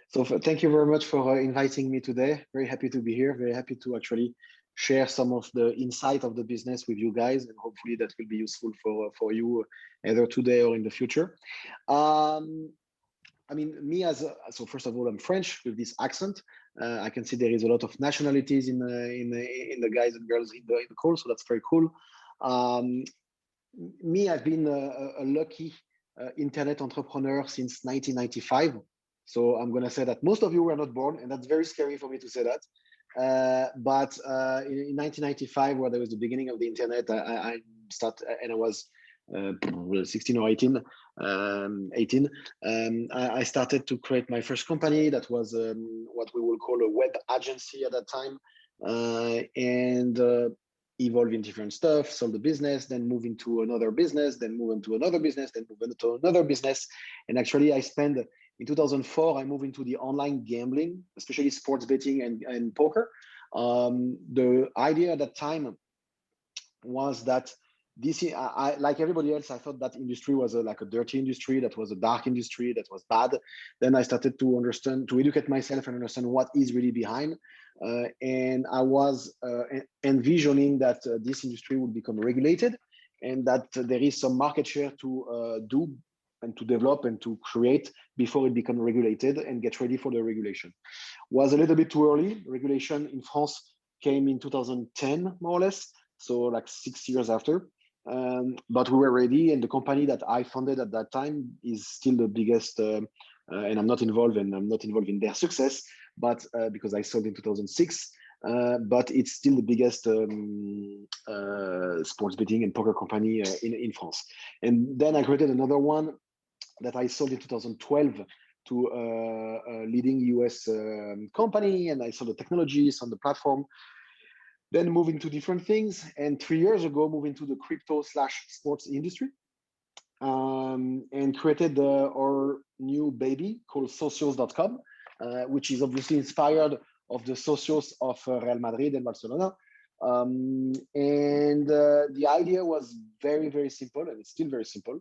So thank you very much for inviting me today. Very happy to be here. Very happy to actually share some of the insight of the business with you guys, and hopefully that will be useful for you either today or in the future. Um, I mean, me so first of all, I'm French with this accent. I can see there is a lot of nationalities in the guys and girls in the call, so that's very cool. Um, Me, I've been a lucky internet entrepreneur since 1995. So I'm going to say that most of you were not born, and that's very scary for me to say that. But in 1995, where there was the beginning of the internet, I started, and I was 16 or 18. 18. I started to create my first company. That was what we will call a web agency at that time, and evolve in different stuff, sold the business, then move into another business, then move into another business, then move into another business. And actually, I spent in 2004, I moved into the online gambling, especially sports betting and poker. The idea at that time was that this, like everybody else, I thought that industry was like a dirty industry, that was a dark industry, that was bad. Then I started to understand, to educate myself and understand what is really behind. And I was envisioning that this industry would become regulated, and that there is some market share to do and to develop and to create before it becomes regulated and get ready for the regulation. Was a little bit too early. Regulation in France came in 2010, more or less, so like 6 years after. But we were ready, and the company that I founded at that time is still the biggest. And I'm not involved in their success, but because I sold in 2006. But it's still the biggest sports betting and poker company in France. And then I created another one that I sold in 2012 to a leading US company, and I sold the technologies on the platform. Then moving to different things, and 3 years ago, moving to the crypto/sports industry, and created our new baby called Socios.com, which is obviously inspired of the Socios of Real Madrid and Barcelona. And the idea was very, very simple, and it's still very simple.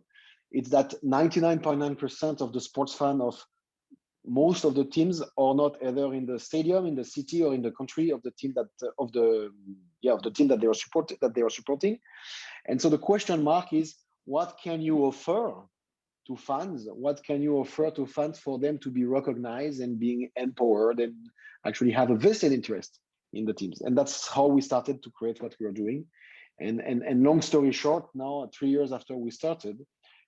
It's that 99.9% of the sports fan of most of the teams are not either in the stadium, in the city, or in the country of the team that of the team that they are supporting. And so the question mark is, what can you offer to fans? What can you offer to fans for them to be recognized and being empowered and actually have a vested interest in the teams? And that's how we started to create what we are doing. And long story short, now 3 years after we started,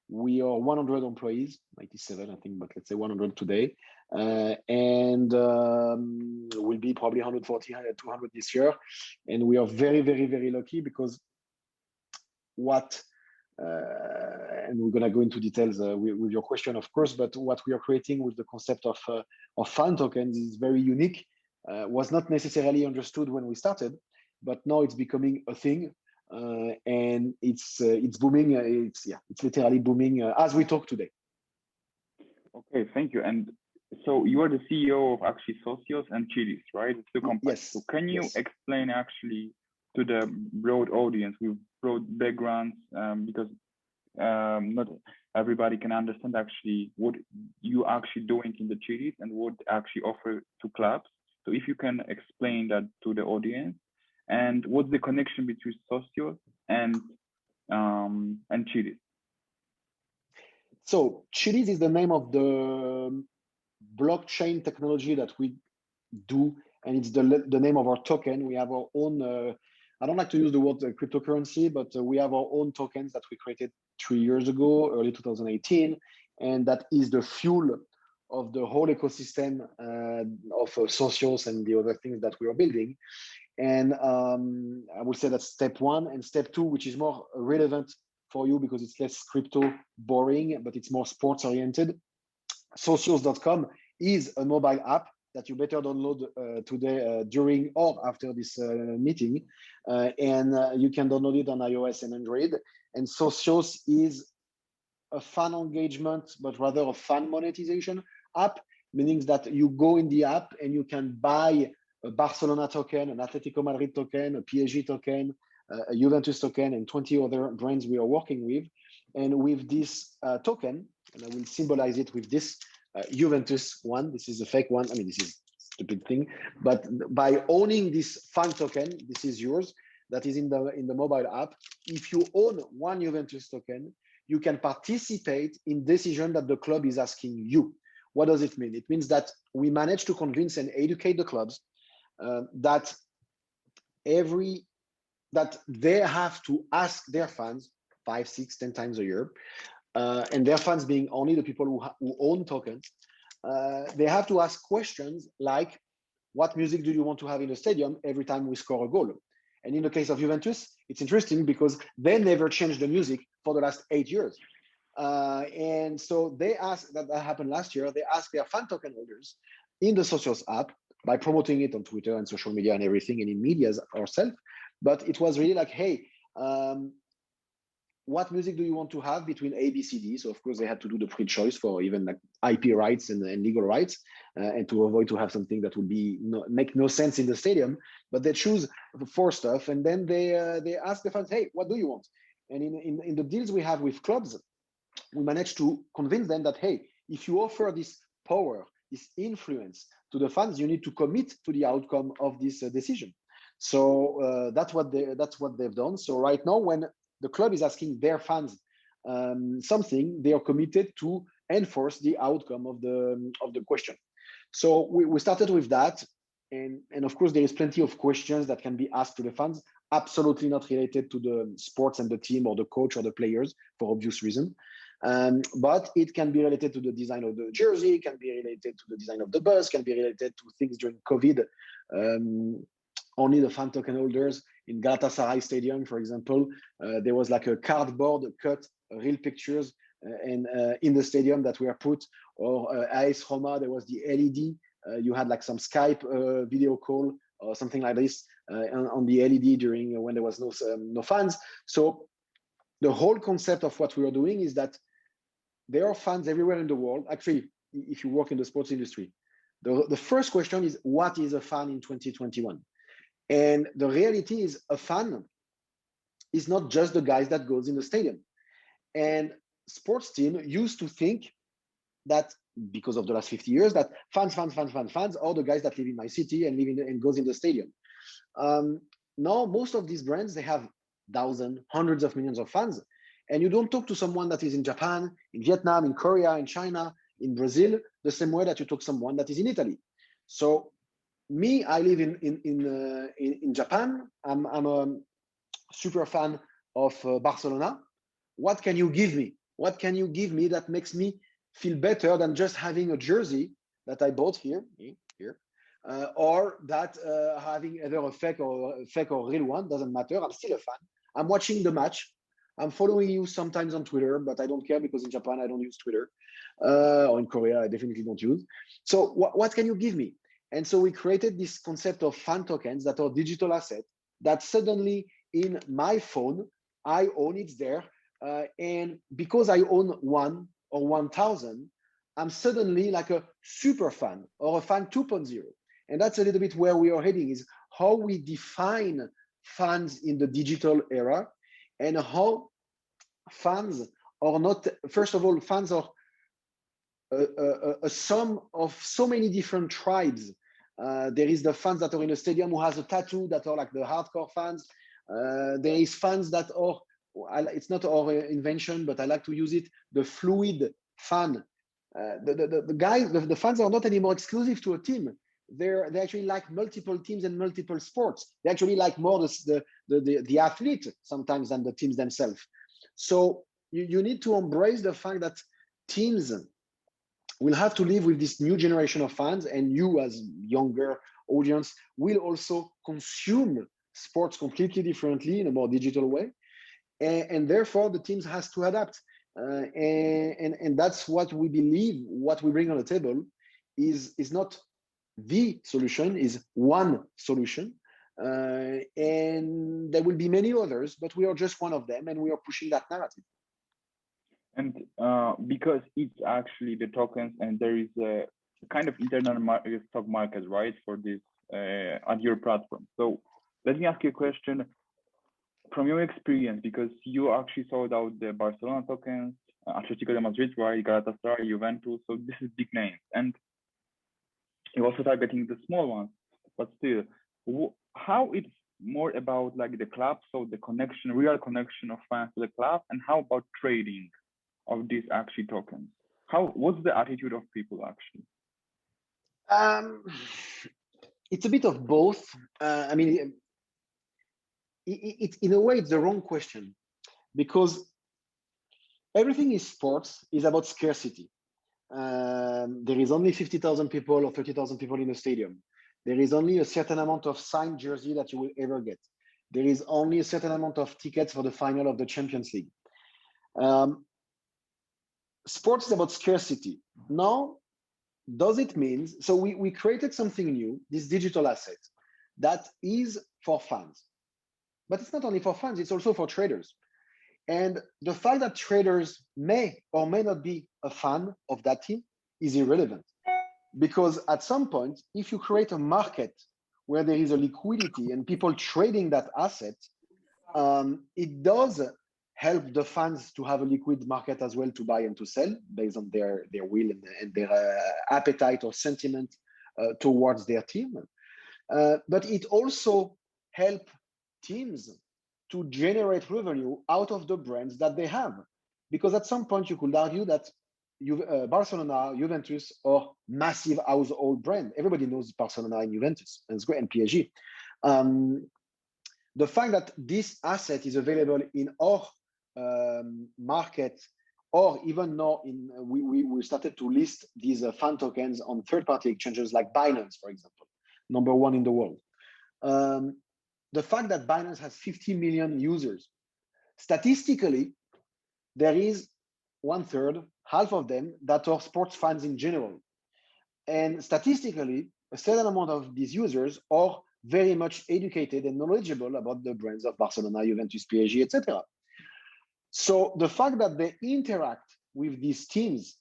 we are 100 employees, 97, I think, but let's say 100 today. And we'll be probably 140, 200 this year. And we are very, very, very lucky because and we're going to go into details with your question, of course, but what we are creating with the concept of fan tokens is very unique. Was not necessarily understood when we started, but now it's becoming a thing. And it's booming. It's literally booming as we talk today. Okay, thank you. And so you are the CEO of actually Socios and Chiliz, right? It's the company. Yes. So can you explain actually to the broad audience with broad backgrounds, because not everybody can understand actually what you actually doing in the Chiliz and what actually offer to clubs. So if you can explain that to the audience, and what's the connection between Socios and Chiliz? So Chiliz is the name of the blockchain technology that we do, and it's the name of our token. We have our own. I don't like to use the word cryptocurrency, but we have our own tokens that we created 3 years ago, early 2018, and that is the fuel of the whole ecosystem of Socios and the other things that we are building. And I would say that's step one. And step two, which is more relevant for you because it's less crypto boring, but it's more sports oriented. Socios.com is a mobile app that you better download today during or after this meeting. And you can download it on iOS and Android. And Socios is a fan engagement, but rather a fan monetization app, meaning that you go in the app and you can buy a Barcelona token, an Atletico Madrid token, a PSG token, a Juventus token, and 20 other brands we are working with. And with this token, and I will symbolize it with this Juventus one. This is a fake one. I mean, this is a stupid thing, but by owning this fan token, this is yours. That is in the mobile app. If you own one Juventus token, you can participate in decision that the club is asking you. What does it mean? It means that we manage to convince and educate the clubs that they have to ask their fans 5, 6, 10 times a year, and their fans being only the people who own tokens. They have to ask questions like, what music do you want to have in the stadium every time we score a goal? And in the case of Juventus, it's interesting because they never changed the music for the last 8 years. And so they asked, that happened last year, they asked their fan token holders in the Socios app by promoting it on Twitter and social media and everything, and in medias ourselves. But it was really like, hey, what music do you want to have between A, B, C, D? So of course they had to do the pre-choice for even like IP rights and legal rights, and to avoid to have something that would make no sense in the stadium. But they choose 4 stuff, and then they ask the fans, hey, what do you want? And in the deals we have with clubs, we managed to convince them that, hey, if you offer this power, this influence to the fans, you need to commit to the outcome of this decision. So that's what they've done. So right now, when the club is asking their fans something, they are committed to enforce the outcome of the question. So we started with that, and of course there is plenty of questions that can be asked to the fans, absolutely not related to the sports and the team or the coach or the players for obvious reason. But it can be related to the design of the jersey, can be related to the design of the bus, can be related to things during COVID. Only the fan token holders in Galatasaray Stadium, for example, there was like a cardboard cut, real pictures, and in the stadium that were put. Or AS Roma, there was the LED. You had like some Skype video call or something like this on the LED during when there was no fans. So the whole concept of what we are doing is that there are fans everywhere in the world. Actually, if you work in the sports industry, the first question is, what is a fan in 2021? And the reality is, a fan is not just the guys that goes in the stadium. And sports team used to think that, because of the last 50 years, that fans are the guys that live in my city and and goes in the stadium. Now, most of these brands, they have thousands, hundreds of millions of fans. And you don't talk to someone that is in Japan, in Vietnam, in Korea, in China, in Brazil, the same way that you talk to someone that is in Italy. So me, I live in Japan. I'm a super fan of Barcelona. What can you give me? What can you give me that makes me feel better than just having a jersey that I bought here, or that having either a fake or real one? Doesn't matter. I'm still a fan. I'm watching the match. I'm following you sometimes on Twitter, but I don't care because in Japan I don't use Twitter, or in Korea I definitely don't use. So what can you give me? And so we created this concept of fan tokens that are digital assets that suddenly in my phone, I own it there. And because I own 1 or 1,000, I'm suddenly like a super fan or a fan 2.0. And that's a little bit where we are heading, is how we define fans in the digital era, and how fans are not, first of all, fans are a sum of so many different tribes. There is the fans that are in a stadium who has a tattoo that are like the hardcore fans. There is fans that are, it's not our invention, but I like to use it, the fluid fan. The guys, the fans are not anymore exclusive to a team. They actually like multiple teams and multiple sports. They actually like more the athlete sometimes than the teams themselves. So you need to embrace the fact that teams will have to live with this new generation of fans, and you as younger audience will also consume sports completely differently in a more digital way. And therefore the teams has to adapt. And that's what we believe, what we bring on the table is not the solution, is one solution. And there will be many others, but we are just one of them, and we are pushing that narrative. And because it's actually the tokens, and there is a kind of internal stock market, right, for this on your platform. So let me ask you a question from your experience, because you actually sold out the Barcelona tokens, Atletico de Madrid, right? Galatasaray, Juventus. So this is big names, and you also targeting the small ones. But still, how it's more about like the club, so the connection, real connection of fans to the club, and how about trading of these actually tokens? What's the attitude of people actually? It's a bit of both. I mean, in a way, it's the wrong question, because everything in sports is about scarcity. There is only 50,000 people or 30,000 people in a stadium. There is only a certain amount of signed jersey that you will ever get. There is only a certain amount of tickets for the final of the Champions League. Sports is about scarcity. Now, does it mean, so we created something new, this digital asset, that is for fans. But it's not only for fans, it's also for traders. And the fact that traders may or may not be a fan of that team is irrelevant. Because at some point, if you create a market where there is a liquidity and people trading that asset, it does help the fans to have a liquid market as well, to buy and to sell based on their will and their appetite or sentiment towards their team. But it also helps teams to generate revenue out of the brands that they have. Because at some point you could argue that Barcelona, Juventus, or massive household brand. Everybody knows Barcelona and Juventus, and PSG. The fact that this asset is available in our market, or even now we started to list these fan tokens on third-party exchanges like Binance, for example, #1 in the world. The fact that Binance has 50 million users, statistically, there is 1/3, half of them, that are sports fans in general. And statistically, a certain amount of these users are very much educated and knowledgeable about the brands of Barcelona, Juventus, PSG, etc. So the fact that they interact with these teams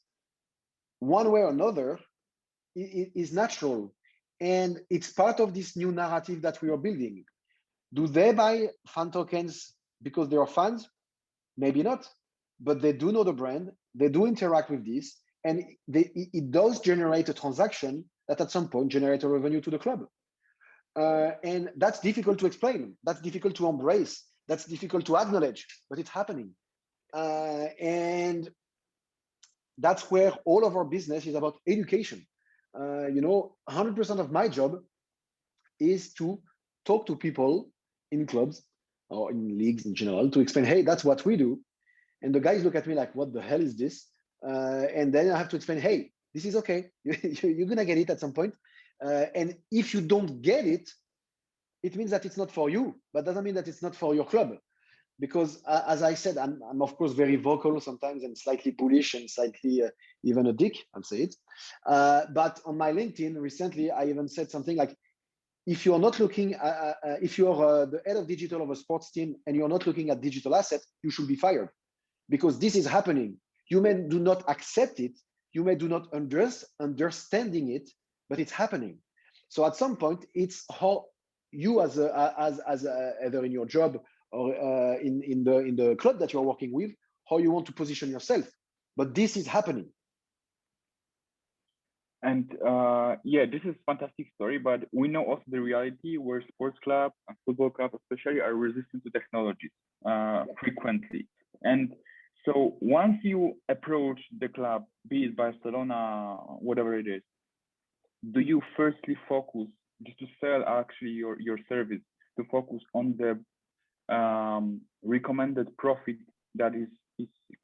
one way or another is natural. And it's part of this new narrative that we are building. Do they buy fan tokens because they are fans? Maybe not, but they do know the brand, they do interact with this, and it does generate a transaction that at some point generates a revenue to the club. And that's difficult to explain, that's difficult to embrace, that's difficult to acknowledge, but it's happening. And that's where all of our business is about education. 100% of my job is to talk to people in clubs or in leagues in general to explain, hey, that's what we do. And the guys look at me like, what the hell is this? And then I have to explain, hey, this is okay. You're going to get it at some point. And if you don't get it, it means that it's not for you, but doesn't mean that it's not for your club. Because as I said, I'm of course very vocal sometimes and slightly bullish and slightly even a dick, I'll say it. But on my LinkedIn recently, I even said something like, if you're not looking, if you're the head of digital of a sports team and you're not looking at digital assets, you should be fired. Because this is happening. You may do not accept it, you may do not understanding it, but it's happening. So at some point, it's how you as either in your job or in the club that you're working with, how you want to position yourself. But this is happening. And yeah, this is a fantastic story, but we know also the reality where sports clubs and football clubs especially are resistant to technologies frequently. And so once you approach the club, be it Barcelona, whatever it is, do you firstly focus just to sell actually your service, to focus on the recommended profit that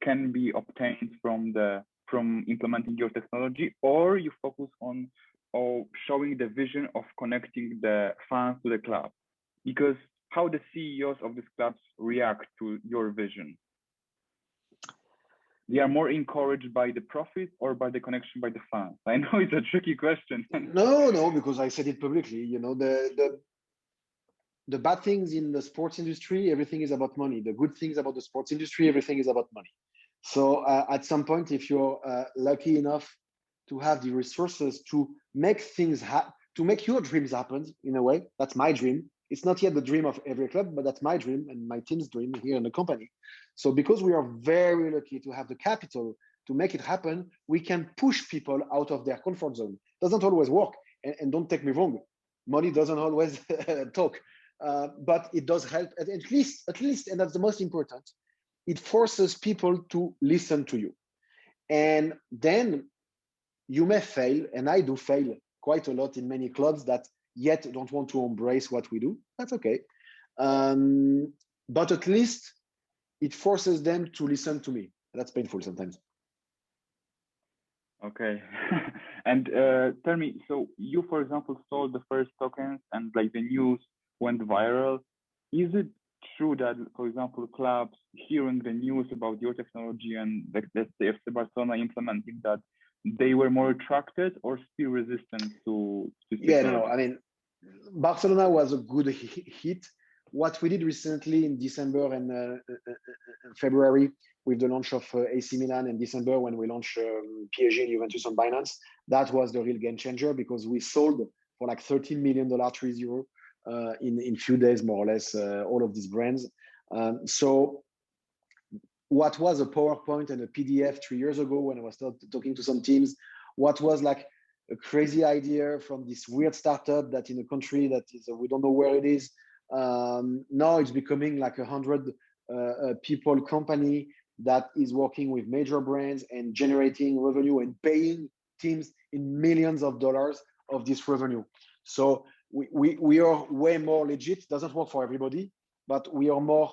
can be obtained from implementing your technology, or you focus on showing the vision of connecting the fans to the club? Because how the CEOs of these clubs react to your vision? They are more encouraged by the profit or by the connection by the fans? I know it's a tricky question. No, because I said it publicly. The bad things in the sports industry, everything is about money. The good things about the sports industry, everything is about money. So at some point, if you're lucky enough to have the resources to make things to make your dreams happen, in a way, that's my dream, It's not yet the dream of every club, but that's my dream and my team's dream here in the company. So because we are very lucky to have the capital to make it happen, we can push people out of their comfort zone. Doesn't always work, and don't take me wrong, money doesn't always talk, but it does help at least, and that's the most important. It forces people to listen to you, and then you may fail, and I do fail quite a lot in many clubs that yet don't want to embrace what we do. That's okay, but at least it forces them to listen to me. That's painful sometimes. Okay. And tell me, so you, for example, sold the first tokens and like the news went viral. Is it true that, for example, clubs hearing the news about your technology and like, let's say FC Barcelona implementing that, they were more attracted or still resistant to Yeah, no, I mean, Barcelona was a good hit. What we did recently in December and February with the launch of AC Milan, in December when we launched PSG and Juventus on Binance, that was the real game changer because we sold for like $13 million 3-0 in few days, more or less, all of these brands. So what was a PowerPoint and a PDF 3 years ago when I was talking to some teams, what was like a crazy idea from this weird startup that in a country that is, we don't know where it is, now it's becoming like 100 people company that is working with major brands and generating revenue and paying teams in millions of dollars of this revenue. So we are way more legit. Doesn't work for everybody, but we are more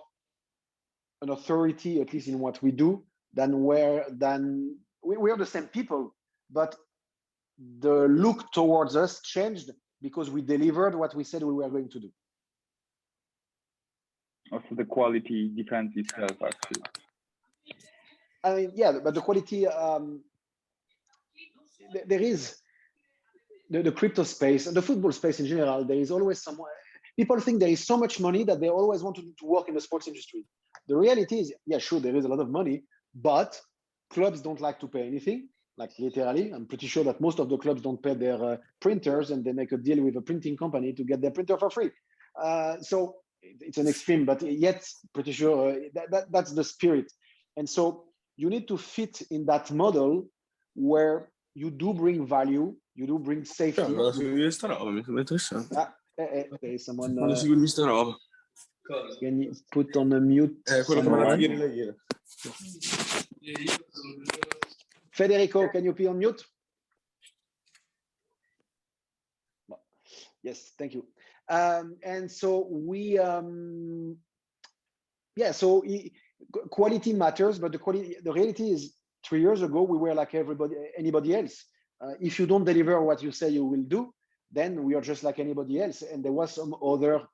an authority, at least in what we do, than we are the same people, but the look towards us changed because we delivered what we said we were going to do. Also, the quality defense itself, actually. I mean, yeah, but the quality, there is the crypto space and the football space in general. There is always someone. People think there is so much money that they always want to work in the sports industry. The reality is, yeah, sure, there is a lot of money, but clubs don't like to pay anything. Like literally, I'm pretty sure that most of the clubs don't pay their printers, and they make a deal with a printing company to get their printer for free. So it's an extreme, but yet pretty sure that's the spirit. And so you need to fit in that model where you do bring value, you do bring safety. There is someone. Can you put on a mute? Federico, can you be on mute? Yes, thank you. And so we, yeah, so quality matters, but the reality is 3 years ago, we were like anybody else. If you don't deliver what you say you will do, then we are just like anybody else. And there was some other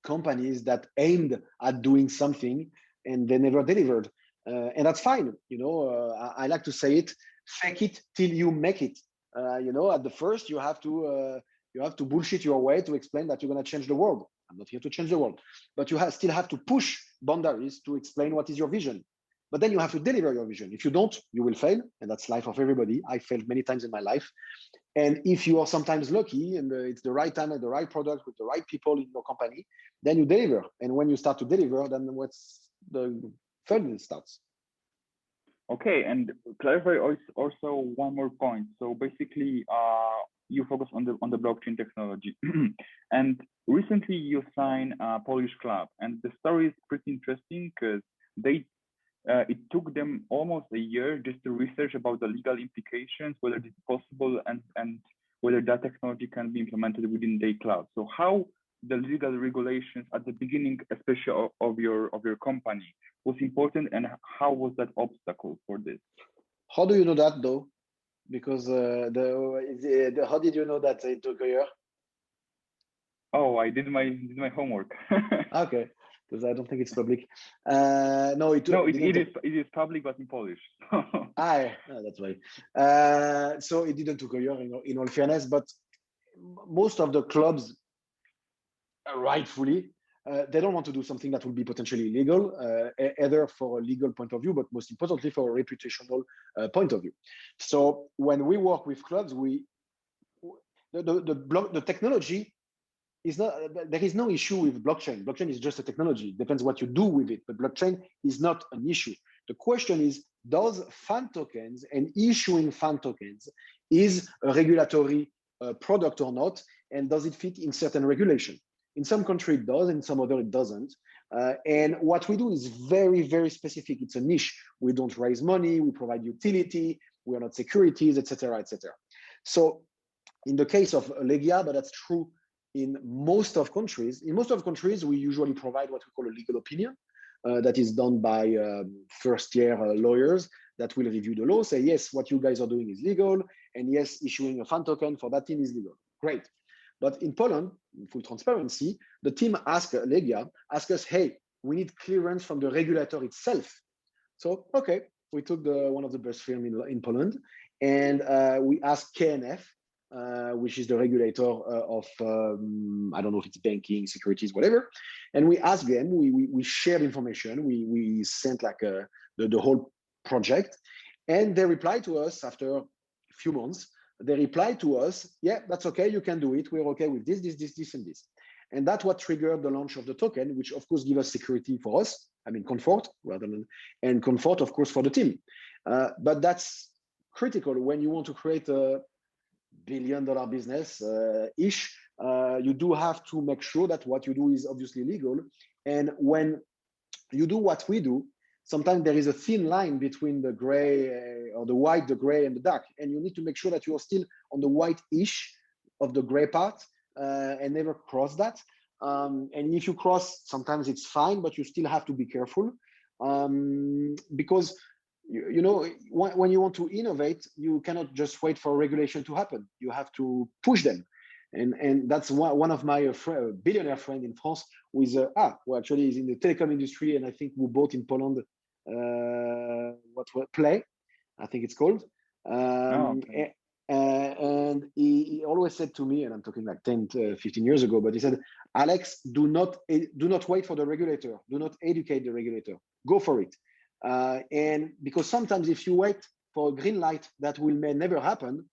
companies that aimed at doing something and they never delivered. And that's fine. You know, I like to say it, fake it till you make it. You know, at the first you have to bullshit your way to explain that you're going to change the world. I'm not here to change the world, but you still have to push boundaries to explain what is your vision. But then you have to deliver your vision. If you don't, you will fail. And that's life of everybody. I failed many times in my life. And if you are sometimes lucky and it's the right time and the right product with the right people in your company, then you deliver. And when you start to deliver, then what's the fun starts. Okay, and clarify also one more point. So basically, you focus on the blockchain technology, and recently you signed a Polish club, and the story is pretty interesting because it took them almost a year just to research about the legal implications, whether it's possible, and whether that technology can be implemented within their cloud. So how the legal regulations at the beginning, especially of your company, was important, and how was that obstacle for this? How do you know that though? Because how did you know that it took a year? Oh, I did my homework. Okay, because I don't think it's public. No, it is public, but in Polish. That's right. So it didn't take a year, in all fairness, but most of the clubs, rightfully, they don't want to do something that will be potentially illegal, either for a legal point of view, but most importantly for a reputational point of view. So when we work with clubs, the technology is not, there is no issue with blockchain. Blockchain is just a technology. It depends what you do with it, but blockchain is not an issue. The question is, does fan tokens and issuing fan tokens is a regulatory product or not? And does it fit in certain regulation? In some country it does, in some other it doesn't. And what we do is very, very specific. It's a niche. We don't raise money, we provide utility, we are not securities, etc., etc. So in the case of Legia, but that's true in most of countries. In most of countries, we usually provide what we call a legal opinion that is done by first-year lawyers that will review the law, say, yes, what you guys are doing is legal, and yes, issuing a fan token for that team is legal. Great. But in Poland, in full transparency, the team asked Legia, asked us, hey, we need clearance from the regulator itself. So, okay, we took one of the best firms in Poland, and we asked KNF, which is the regulator of, I don't know if it's banking, securities, whatever. And we asked them, we shared information, we sent like the whole project, and they replied to us after a few months. They replied to us, yeah, that's okay, you can do it. We're okay with this, and this. And that's what triggered the launch of the token, which of course gives us security for us, I mean, comfort rather than, and comfort, of course, for the team. But that's critical when you want to create a billion-dollar business ish. You do have to make sure that what you do is obviously legal. And when you do what we do, sometimes there is a thin line between the gray or the white, the gray and the dark. And you need to make sure that you are still on the white-ish of the gray part and never cross that. And if you cross, sometimes it's fine, but you still have to be careful because you know, when you want to innovate, you cannot just wait for regulation to happen. You have to push them. And that's one of my billionaire friend in France who is, who actually is in the telecom industry, and I think we bought in Poland, Play, I think it's called. Okay. And he always said to me, and I'm talking like 10 to 15 years ago, but he said, Alex, do not wait for the regulator. Do not educate the regulator. Go for it. And because sometimes if you wait for a green light that may never happen,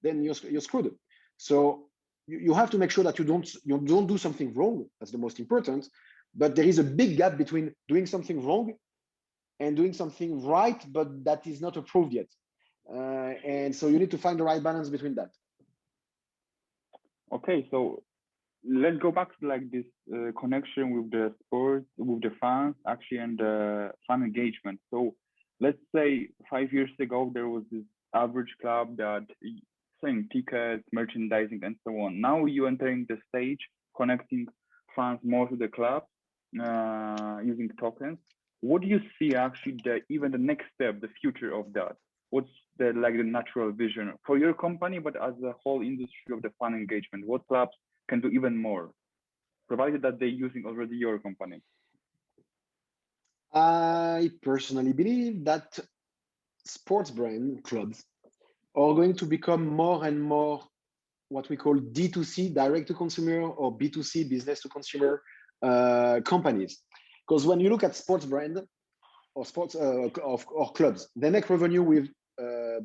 then you're screwed. So you have to make sure that you don't do something wrong. That's the most important. But there is a big gap between doing something wrong and doing something right, but that is not approved yet. And so you need to find the right balance between that. Okay, so let's go back to like this connection with the sports, with the fans actually, and the fan engagement. So let's say 5 years ago, there was this average club that selling tickets, merchandising, and so on. Now you entering the stage, connecting fans more to the club using tokens. What do you see actually even the next step, the future of that? What's the natural vision for your company, but as a whole industry of the fan engagement? What clubs can do even more, provided that they're using already your company? I personally believe that sports brand clubs are going to become more and more what we call D2C, direct to consumer, or B2C, business to consumer companies. Because when you look at sports brand or sports or clubs, they make revenue with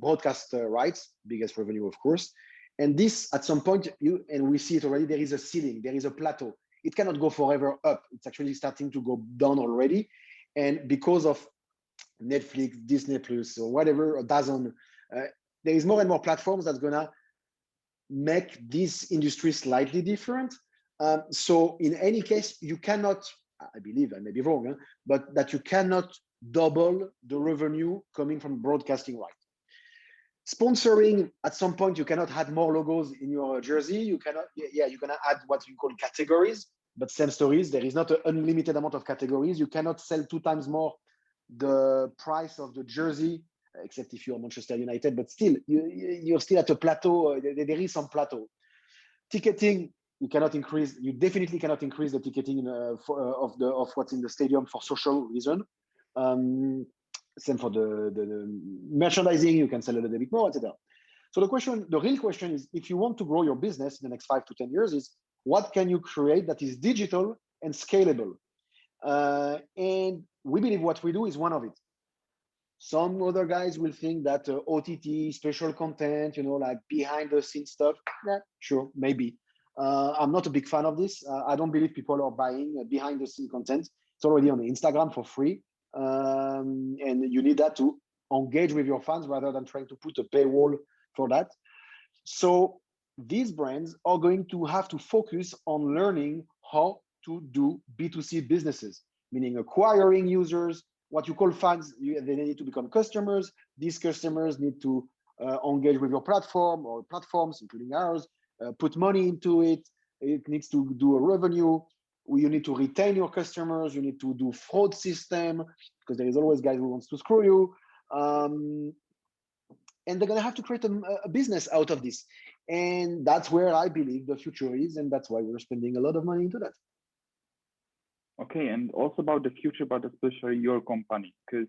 broadcast rights, biggest revenue, of course. And this, at some point, and we see it already, there is a ceiling, there is a plateau. It cannot go forever up. It's actually starting to go down already. And because of Netflix, Disney Plus, or whatever, or DAZN, there is more and more platforms that's gonna make this industry slightly different. So in any case, you cannot, I believe, I may be wrong, but that you cannot double the revenue coming from broadcasting rights. Sponsoring, at some point, you cannot add more logos in your jersey. You cannot, you can add what you call categories, but same stories. There is not an unlimited amount of categories. You cannot sell 2 times more the price of the jersey, except if you're Manchester United, but still, you're still at a plateau. There is some plateau. Ticketing, you cannot increase, you definitely cannot increase the ticketing of what's in the stadium for social reason. Same for the merchandising, you can sell a little bit more, etc. So the real question is, if you want to grow your business in the next 5 to 10 years, is what can you create that is digital and scalable? And we believe what we do is one of it. Some other guys will think that OTT, special content, like behind the scenes stuff, yeah, sure, maybe. I'm not a big fan of this. I don't believe people are buying behind the scene content. It's already on Instagram for free. And you need that to engage with your fans rather than trying to put a paywall for that. So these brands are going to have to focus on learning how to do B2C businesses, meaning acquiring users, what you call fans. They need to become customers. These customers need to engage with your platform or platforms, including ours, put money into it. It needs to do a revenue. You need to retain your customers. You need to do fraud system, because there is always guys who wants to screw you. And they're going to have to create a business out of this. And that's where I believe the future is. And that's why we're spending a lot of money into that. Okay, and also about the future, but especially your company, because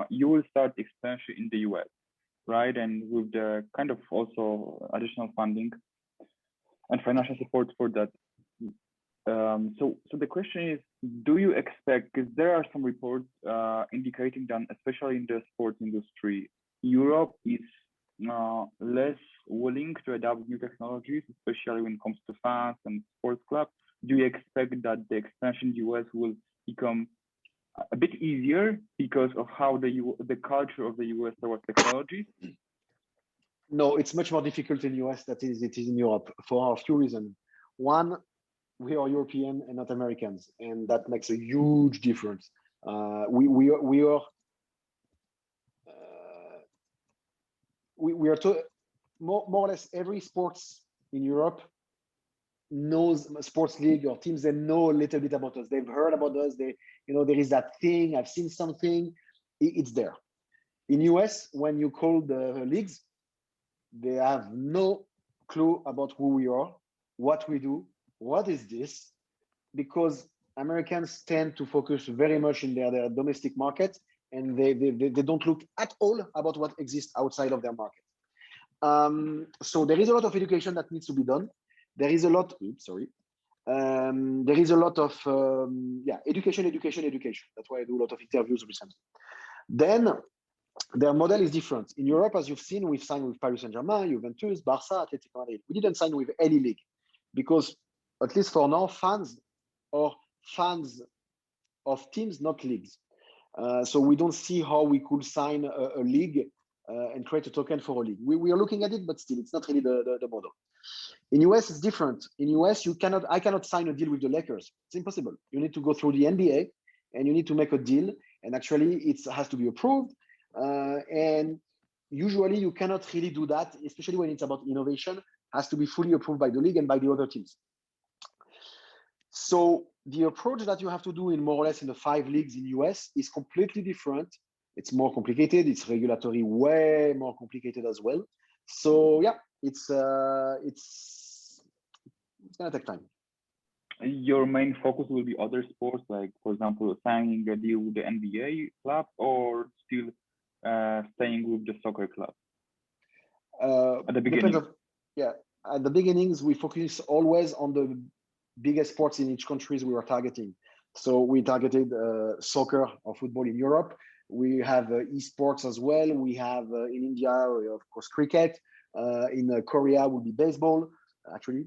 you will start expansion in the US, right? And with the kind of also additional funding and financial support for that. So the question is, do you expect, because there are some reports indicating that, especially in the sports industry, Europe is less willing to adopt new technologies, especially when it comes to fans and sports clubs. Do you expect that the expansion in the US will become a bit easier because of how the culture of the US towards technology? No, it's much more difficult in the US than it is in Europe for a few reasons. One, we are European and not Americans, and that makes a huge difference. We are more or less every sports in Europe knows sports league or teams. They know a little bit about us. They've heard about us. There is that thing. I've seen something. It's there. In US, when you call the leagues, they have no clue about who we are, what we do, what is this, because Americans tend to focus very much in their domestic market, and they don't look at all about what exists outside of their market. So there is a lot of education that needs to be done. There is a lot. There is a lot of education. That's why I do a lot of interviews recently. Then their model is different. In Europe, as you've seen, we've signed with Paris Saint-Germain, Juventus, Barça, Atletico Madrid. We didn't sign with any league because, at least for now, fans are fans of teams, not leagues. So we don't see how we could sign a league and create a token for a league. We are looking at it, but still, it's not really the model. In US, it's different. In US, I cannot sign a deal with the Lakers. It's impossible. You need to go through the NBA and you need to make a deal. And actually, it has to be approved. And usually, you cannot really do that, especially when it's about innovation. It has to be fully approved by the league and by the other teams. So the approach that you have to do in more or less in the 5 leagues in US is completely different. It's more complicated. It's regulatory way more complicated as well. So yeah, it's gonna take time. Your main focus will be other sports, like for example, signing a deal with the NBA club, or still staying with the soccer club? At the beginning. At the beginnings, we focus always on the biggest sports in each country we were targeting. So we targeted soccer or football in Europe. We have esports as well. We have in India, of course, cricket. In Korea will be baseball, actually.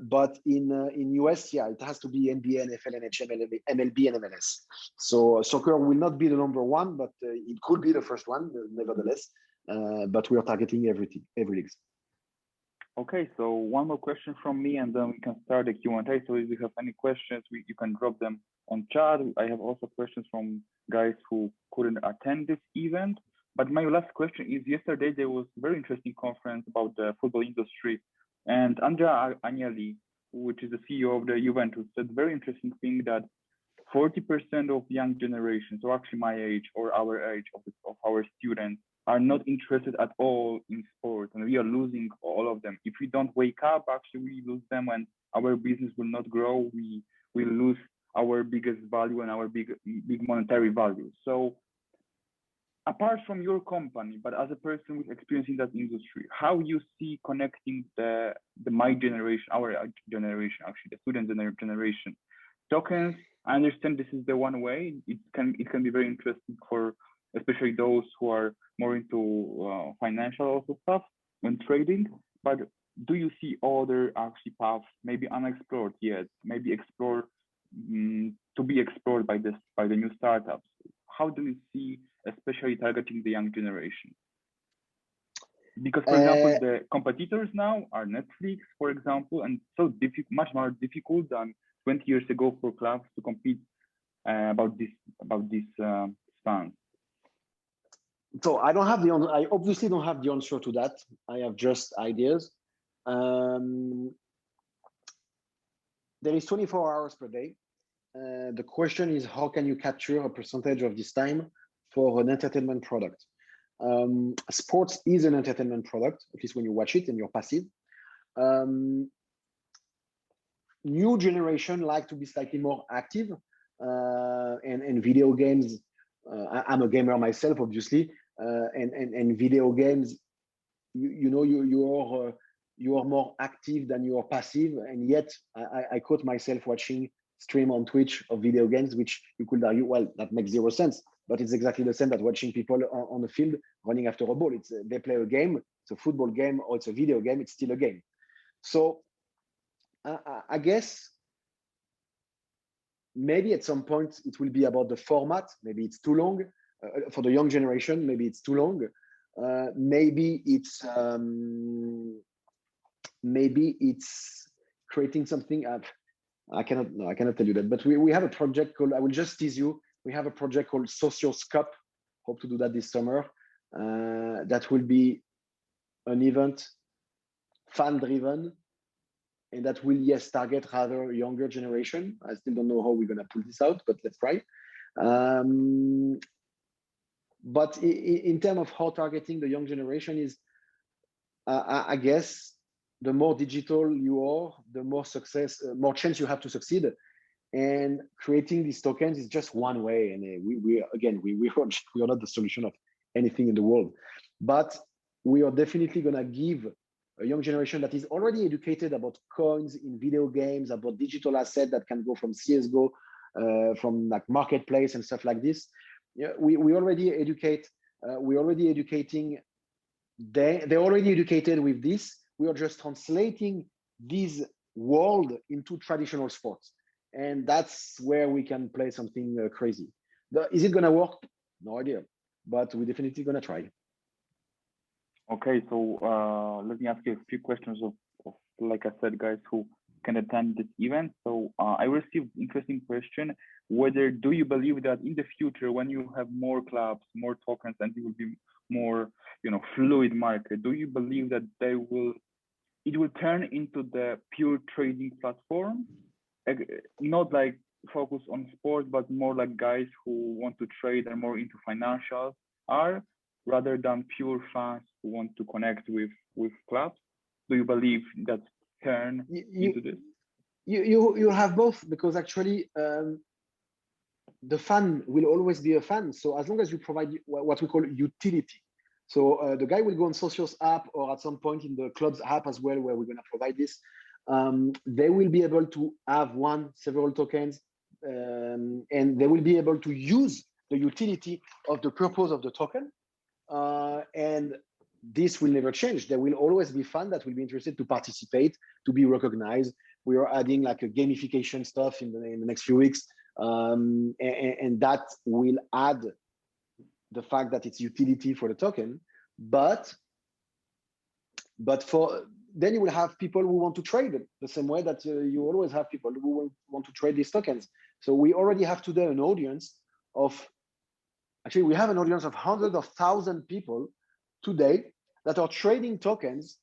But in US, it has to be NBA, NFL, NHL, MLB, and MLS. So soccer will not be the number 1, but it could be the first one, nevertheless. But we are targeting every league. Okay, so one more question from me, and then we can start the Q&A. So if you have any questions, you can drop them on chat. I have also questions from guys who couldn't attend this event. But my last question is, yesterday there was a very interesting conference about the football industry. And Andrea Agnelli, which is the CEO of the Juventus, said very interesting thing that 40% of young generation, so actually my age or our age of our students, are not interested at all in sports, and we are losing all of them. If we don't wake up, actually we lose them, and our business will not grow. We will lose our biggest value and our big monetary value. So apart from your company, but as a person with experience in that industry, how you see connecting the my generation, our generation, actually the student generation, tokens? I understand this is the one way. It can be very interesting for especially those who are more into financial also stuff and trading. But do you see other actually paths, maybe unexplored yet, maybe explore to be explored by the new startups? How do you see, especially targeting the young generation? Because, for example, the competitors now are Netflix, for example, and so much more difficult than 20 years ago for clubs to compete about this stance. So I don't have I obviously don't have the answer to that. I have just ideas. There is 24 hours per day. The question is, how can you capture a percentage of this time for an entertainment product? Sports is an entertainment product, at least when you watch it and you're passive. New generation like to be slightly more active, and video games. I'm a gamer myself, obviously, and video games. You are more active than you are passive, and yet I caught myself watching stream on Twitch of video games, which you could argue, well, that makes zero sense, but it's exactly the same that watching people on the field running after a ball. They play a game, it's a football game or it's a video game, it's still a game. So I guess maybe at some point it will be about the format. Maybe it's too long for the young generation. Maybe it's too long. Maybe it's creating something. I cannot tell you that. But we have a project called. I will just tease you. We have a project called Socios Cup. Hope to do that this summer. That will be an event, fan-driven, and that will, yes, target rather younger generation. I still don't know how we're gonna pull this out, but let's try. But in terms of how targeting the young generation is, I guess the more digital you are, the more more chance you have to succeed. And creating these tokens is just one way. And we are not the solution of anything in the world, but we are definitely gonna give a young generation that is already educated about coins in video games, about digital asset that can go from CSGO, from like marketplace and stuff like this. Yeah, we already educate. We're already educating. They're already educated with this. We are just translating this world into traditional sports, and that's where we can play something crazy. Is it gonna work? No idea, but we're definitely gonna try. Okay, so let me ask you a few questions of like I said, guys who can attend this event. So I received interesting question. Whether do you believe that in the future, when you have more clubs, more tokens, and it will be more, fluid market, do you believe that it will turn into the pure trading platform, not like focus on sport, but more like guys who want to trade and more into financials rather than pure fans who want to connect with clubs? Do you believe that turn into this? You have both, because actually the fan will always be a fan. So as long as you provide what we call utility. So the guy will go on Socios app, or at some point in the club's app as well, where we're going to provide this. They will be able to have several tokens, and they will be able to use the utility of the purpose of the token. And this will never change. There will always be fans that will be interested to participate, to be recognized. We are adding like a gamification stuff in the next few weeks, and that will add the fact that it's utility for the token. But then you will have people who want to trade it the same way that you always have people who want to trade these tokens. So we already have today an audience of, actually we have an audience of hundreds of thousands people today that are trading tokens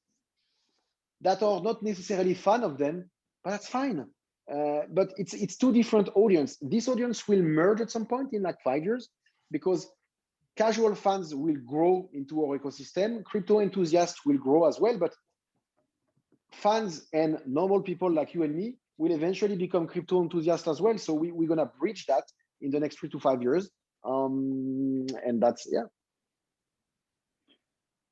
that are not necessarily fan of them, but that's fine. But it's two different audience. This audience will merge at some point in like 5 years, because casual fans will grow into our ecosystem. Crypto enthusiasts will grow as well, but fans and normal people like you and me will eventually become crypto enthusiasts as well. So we're gonna bridge that in the next 3 to 5 years. And that's, yeah.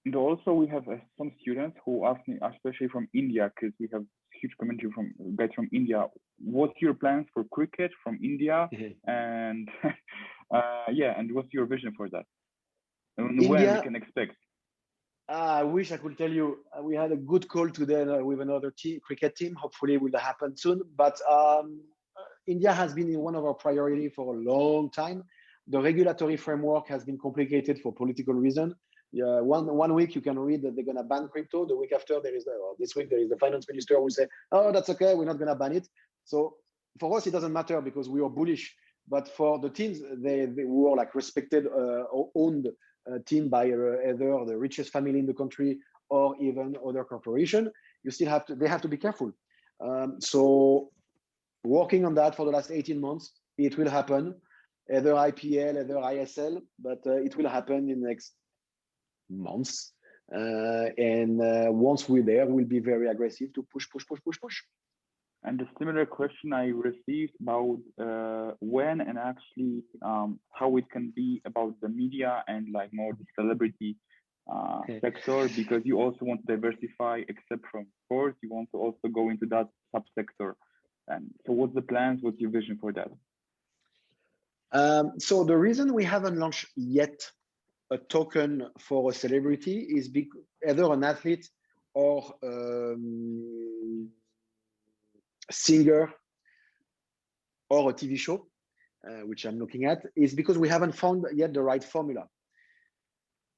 And also we have some students who ask me, especially from India, because we have huge community from guys from India. What's your plans for cricket from India? And and what's your vision for that? And India, when we can expect? I wish I could tell you we had a good call today with another cricket team. Hopefully, it will happen soon. But India has been in one of our priority for a long time. The regulatory framework has been complicated for political reason. Yeah, one week you can read that they're gonna ban crypto. The week after this week there is the finance minister who will say, "Oh, that's okay, we're not gonna ban it." So for us, it doesn't matter because we are bullish. But for the teams, they were like respected or owned team by either the richest family in the country or even other corporation, you still have to, they have to be careful. So working on that for the last 18 months, it will happen, either IPL, either ISL, but it will happen in the next months. Once we're there, we'll be very aggressive to push. And a similar question I received about when and actually how it can be about the media and like more the celebrity sector, because you also want to diversify, except from sports, you want to also go into that subsector. And so what's the plans? What's your vision for that? So the reason we haven't launched yet a token for a celebrity is either an athlete or singer or a TV show, which I'm looking at, is because we haven't found yet the right formula.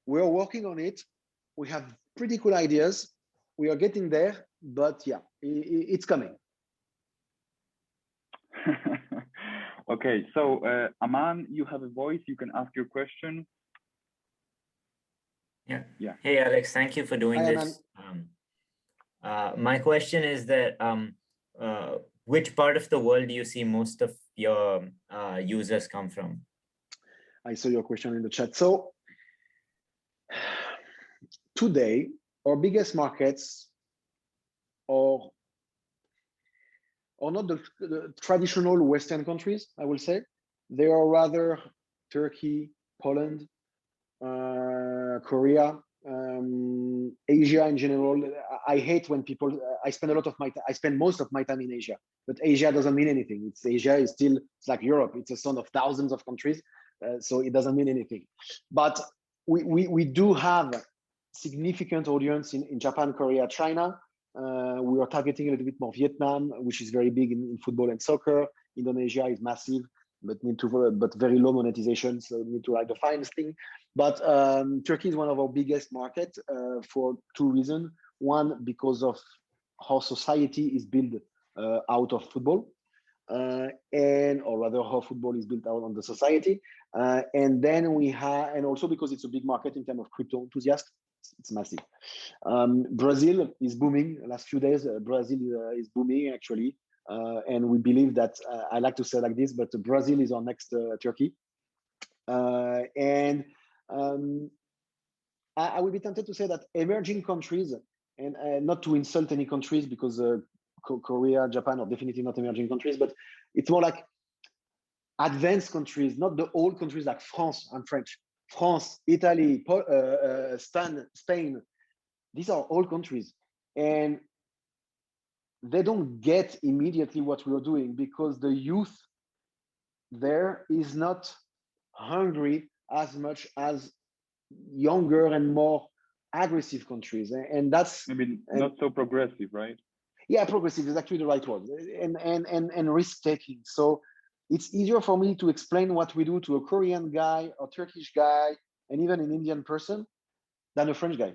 We're working on it. We have pretty cool ideas. We are getting there, but yeah, it's coming. Okay, so Aman, you have a voice. You can ask your question. Yeah. Hey, Alex, thank you for doing this. My question is that which part of the world do you see most of your users come from? I saw your question in the chat. So today, our biggest markets are not the traditional Western countries, I will say. They are rather Turkey, Poland, Korea, Asia in general. I hate when people, I spend most of my time in Asia, but Asia doesn't mean anything. Asia is still, it's like Europe. It's a son of thousands of countries. So it doesn't mean anything. But we do have significant audience in Japan, Korea, China. We are targeting a little bit more Vietnam, which is very big in football and soccer. Indonesia is massive, but very low monetization, so need to the finest thing. But Turkey is one of our biggest markets for two reasons. One, because of how society is built out of football, or rather how football is built out on the society. And then we have, and also because it's a big market in terms of crypto enthusiasts. It's massive. Brazil is booming. Last few days, Brazil is booming actually. And we believe that, I like to say like this, but Brazil is our next Turkey. I would be tempted to say that emerging countries, and not to insult any countries, because Korea, Japan are definitely not emerging countries, but it's more like advanced countries, not the old countries like France. I'm French. France, Italy, Spain, these are all countries. And they don't get immediately what we are doing because the youth there is not hungry as much as younger and more aggressive countries. And that's maybe not so progressive, right? Yeah, progressive is actually the right word, and risk-taking. So it's easier for me to explain what we do to a Korean guy, a Turkish guy, and even an Indian person than a French guy.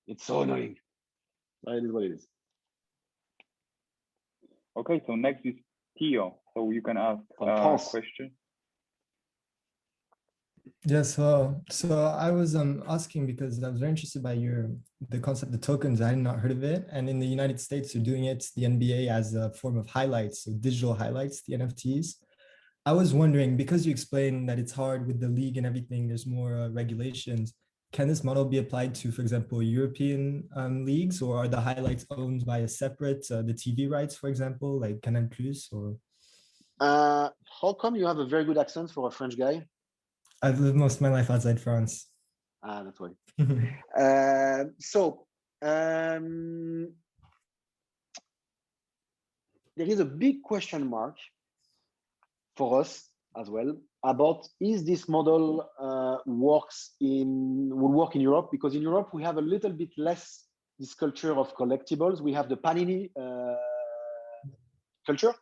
It's so annoying. But it is what it is. Okay, so next is Theo. So you can ask a question. Yeah, so I was asking because I was very interested by the concept of tokens. I had not heard of it, and in the United States, they're doing it, the NBA, as a form of highlights, so digital highlights, the NFTs. I was wondering, because you explained that it's hard with the league and everything, there's more regulations. Can this model be applied to, for example, European leagues, or are the highlights owned by a separate, the TV rights, for example, like Canal+, or? How come you have a very good accent for a French guy? I've lived most of my life outside France. That's why. There is a big question mark for us as well about is this model will work in Europe, because in Europe we have a little bit less this culture of collectibles. We have the Panini culture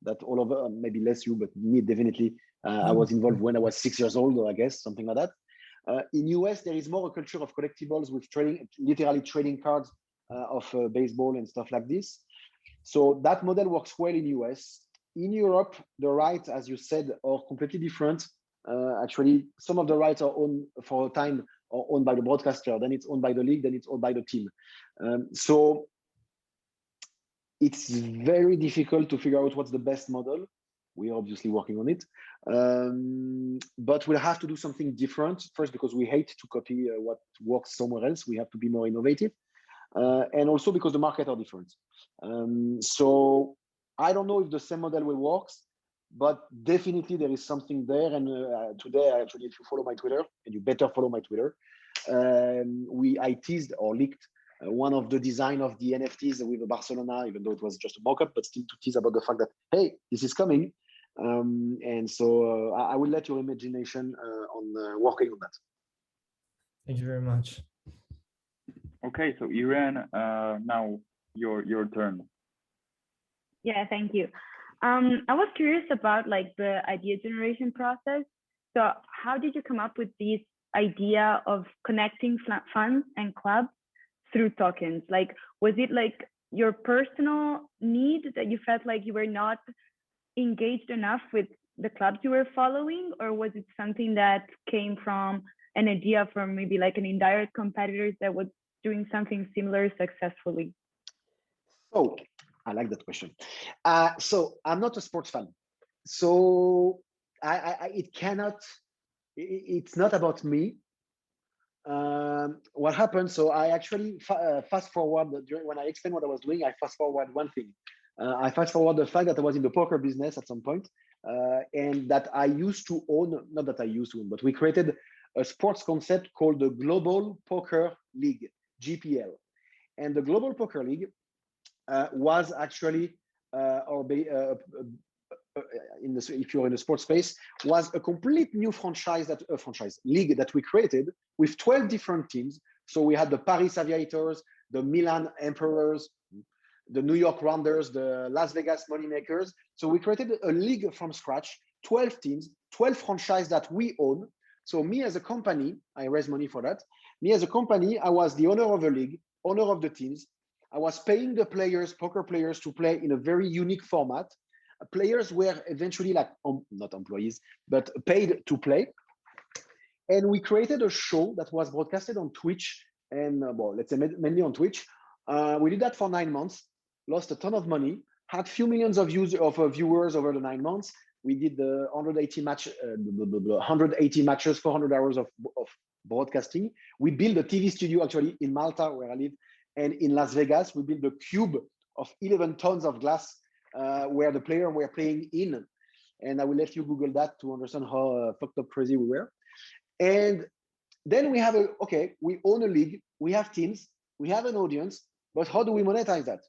that all of maybe less you, but me definitely. I was involved when I was 6 years old, or I guess something like that. In US, there is more a culture of collectibles with trading, literally trading cards of baseball and stuff like this. So that model works well in US. In Europe, the rights, as you said, are completely different. Actually, some of the rights are owned for a time are owned by the broadcaster, then it's owned by the league, then it's owned by the team. So it's very difficult to figure out what's the best model. We are obviously working on it, but we'll have to do something different first, because we hate to copy what works somewhere else. We have to be more innovative, and also because the market are different. So I don't know if the same model will work, but definitely there is something there. And today, actually, if you follow my Twitter, and you better follow my Twitter, I teased or leaked one of the design of the NFTs with Barcelona, even though it was just a mock-up, but still to tease about the fact that, hey, this is coming. And so I will let your imagination on working on that. Thank you very much. Okay, so Irene, now your turn. Yeah, thank you. I was curious about like the idea generation process. So how did you come up with this idea of connecting funds and clubs through tokens? Like, was it like your personal need that you felt like you were not engaged enough with the clubs you were following, or was it something that came from an idea from maybe like an indirect competitor that was doing something similar successfully? Oh, I like that question. So I'm not a sports fan. So it's not about me. What happened? So I actually fast forward when I explained what I was doing. I fast forward one thing. I fast forward the fact that I was in the poker business at some point, and that I used to own, not that I used to own, but we created a sports concept called the Global Poker League, GPL. And the Global Poker League was actually, if you're in the sports space, was a complete new franchise league that we created with 12 different teams. So we had the Paris Aviators, the Milan Emperors, the New York Rounders, the Las Vegas Moneymakers. So we created a league from scratch, 12 teams, 12 franchises that we own. So me as a company, I raised money for that. Me as a company, I was the owner of the league, owner of the teams. I was paying the players, poker players, to play in a very unique format. Players were eventually like, not employees, but paid to play. And we created a show that was broadcasted on Twitch, and well, let's say mainly on Twitch. We did that for 9 months, lost a ton of money, had few millions of viewers over the 9 months. We did the 180 matches, 400 hours of broadcasting. We built a TV studio actually in Malta, where I live, and in Las Vegas. We built a cube of 11 tons of glass where the players were playing in. And I will let you Google that to understand how fucked up crazy we were. And then we have we own a league, we have teams, we have an audience, but how do we monetize that?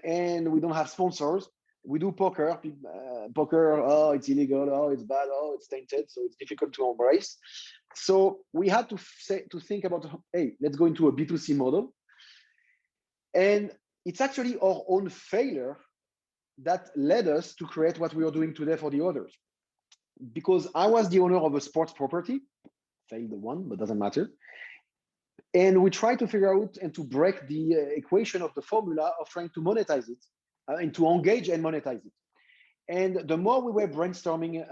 And we don't have sponsors. We do poker. Poker, oh, it's illegal, oh, it's bad, oh, it's tainted, so it's difficult to embrace. So we had to think about, hey, let's go into a B2C model. And it's actually our own failure that led us to create what we are doing today for the others. Because I was the owner of a sports property, failed the one, but doesn't matter. And we tried to figure out and to break the equation of the formula of trying to monetize it and to engage and monetize it. And the more we were brainstorming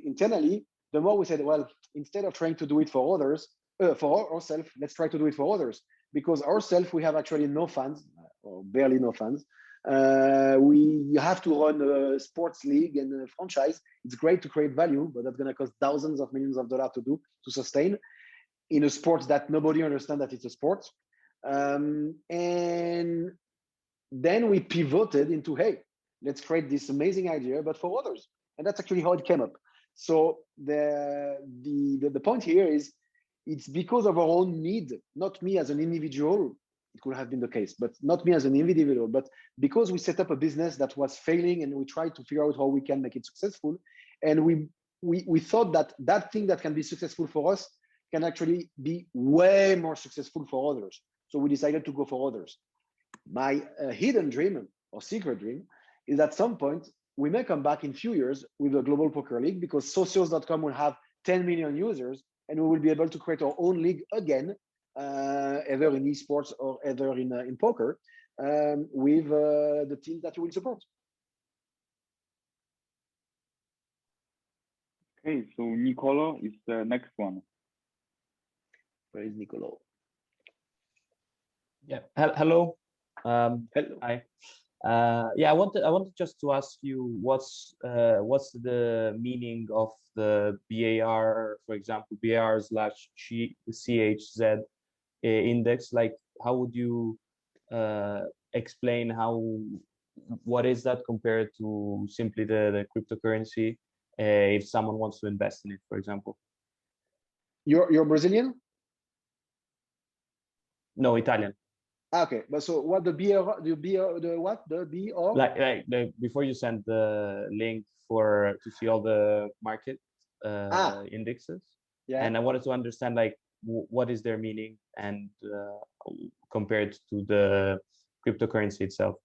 internally, the more we said, well, instead of trying to do it for others, for ourselves, let's try to do it for others. Because ourselves, we have actually no fans, or barely no fans. We have to run a sports league and a franchise. It's great to create value, but that's going to cost thousands of millions of dollars to sustain in a sport that nobody understands that it's a sport. And then we pivoted into, hey, let's create this amazing idea, but for others. And that's actually how it came up. So the point here is, it's because of our own need, not me as an individual. It could have been the case, but not me as an individual, but because we set up a business that was failing and we tried to figure out how we can make it successful. And we we thought that that thing that can be successful for us can actually be way more successful for others. So we decided to go for others. My hidden dream or secret dream is at some point we may come back in a few years with a global poker league, because socios.com will have 10 million users, and we will be able to create our own league again, either in esports or either in poker, with the teams that you will support. Okay, so Nicolo is the next one. Where is Nicolo? Yeah. Hello. Hello. Hi. Yeah, I wanted just to ask you what's the meaning of the BAR, for example, BAR/CHZ index. Like, how would you explain what is that compared to simply the cryptocurrency? If someone wants to invest in it, for example. You're Brazilian? No, Italian. Okay, but so what the BR, like before you send the link to see all the market indexes, yeah, and I wanted to understand like what is their meaning and compared to the cryptocurrency itself.